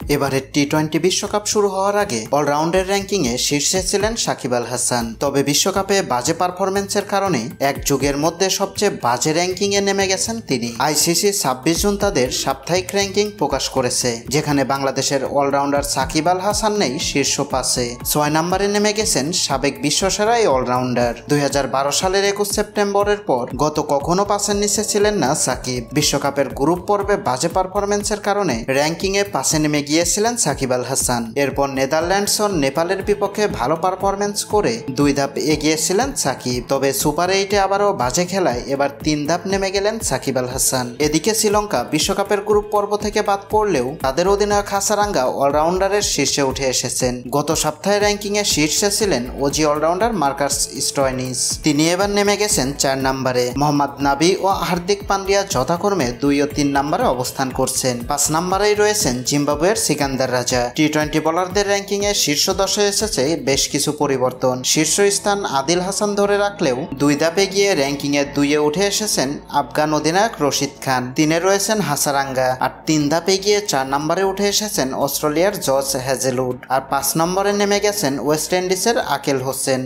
এবারে টি-20 বিশ্বকাপ শুরু হওয়ার আগে অলরাউন্ডার র্যাঙ্কিংয়ে শীর্ষে ছিলেন সাকিব আল হাসান। তবে বিশ্বকাপে বাজে পারফরম্যান্সের কারণে এক যুগের মধ্যে সবচেয়ে বাজে র্যাঙ্কিংয়ে নেমে গেছেন তিনি। আইসিসি 26 জুন তাদের সাপ্তাহিক র্যাঙ্কিং প্রকাশ করেছে, যেখানে বাংলাদেশের অলরাউন্ডার সাকিব আল হাসান নেই শীর্ষ 5-এ। 6 নম্বরে নেমে গেছেন সাবেক বিশ্বসেরা এই অলরাউন্ডার। 2012 সালের 21 সেপ্টেম্বরের পর গত কখনো 5-এর নিচে ছিলেন না সাকিব। বিশ্বকাপের গ্রুপ পর্বে বাজে পারফরম্যান্সের কারণে র্যাঙ্কিংয়ে 5-এ নেমে গিয়েছিলেন সাকিব আল হাসান। এরপর নেদারল্যান্ডস ও নেপালের বিপক্ষে ভালো পারফরম্যান্স করে 2 ধাপ এগিয়েছিলেন সাকিব। তবে সুপার 8-এ আবারও বাজে খেলায় এবার 3 ধাপ নেমে গেলেন সাকিব আল হাসান। এদিকে শ্রীলঙ্কা বিশ্বকাপের গ্রুপ পর্ব থেকে বাদ পড়লেও তাদের অধিনায়ক হাসারাঙ্গা অলরাউন্ডারের শীর্ষে উঠে এসেছেন। গত সপ্তাহে র্যাঙ্কিংয়ে শীর্ষে ছিলেন ওজি অলরাউন্ডার মার্কাস স্টয়নিস। তিনি এবার নেমে গেছেন 4 নম্বরে। মোহাম্মদ নাবি ও হার্দিক পান্ডিয়া যথাক্রমে 2 ও 3 নম্বরে অবস্থান করছেন। 5 নম্বরেই রয়েছেন জিম্বাবুয়ের সিকান্দার রাজা। টি-20 বোলারদের র্যাঙ্কিংয়ে শীর্ষ 10-এ এসেছে বেশ কিছু পরিবর্তন। শীর্ষস্থান আদিল হাসান ধরে রাখলেও 2 ধাপে গিয়ে র্যাঙ্কিংয়ে 2-এ উঠে এসেছেন আফগান অধিনায়ক রশিদ খান। 3-এ রয়েছেন হাসারাঙ্গা। আর 3 ধাপে গিয়ে 4 নম্বরে উঠে এসেছেন অস্ট্রেলিয়ার জর্জ হ্যাজেলউড। আর 5 নম্বরে নেমে গেছেন ওয়েস্ট ইন্ডিজের আকেল হোসেন।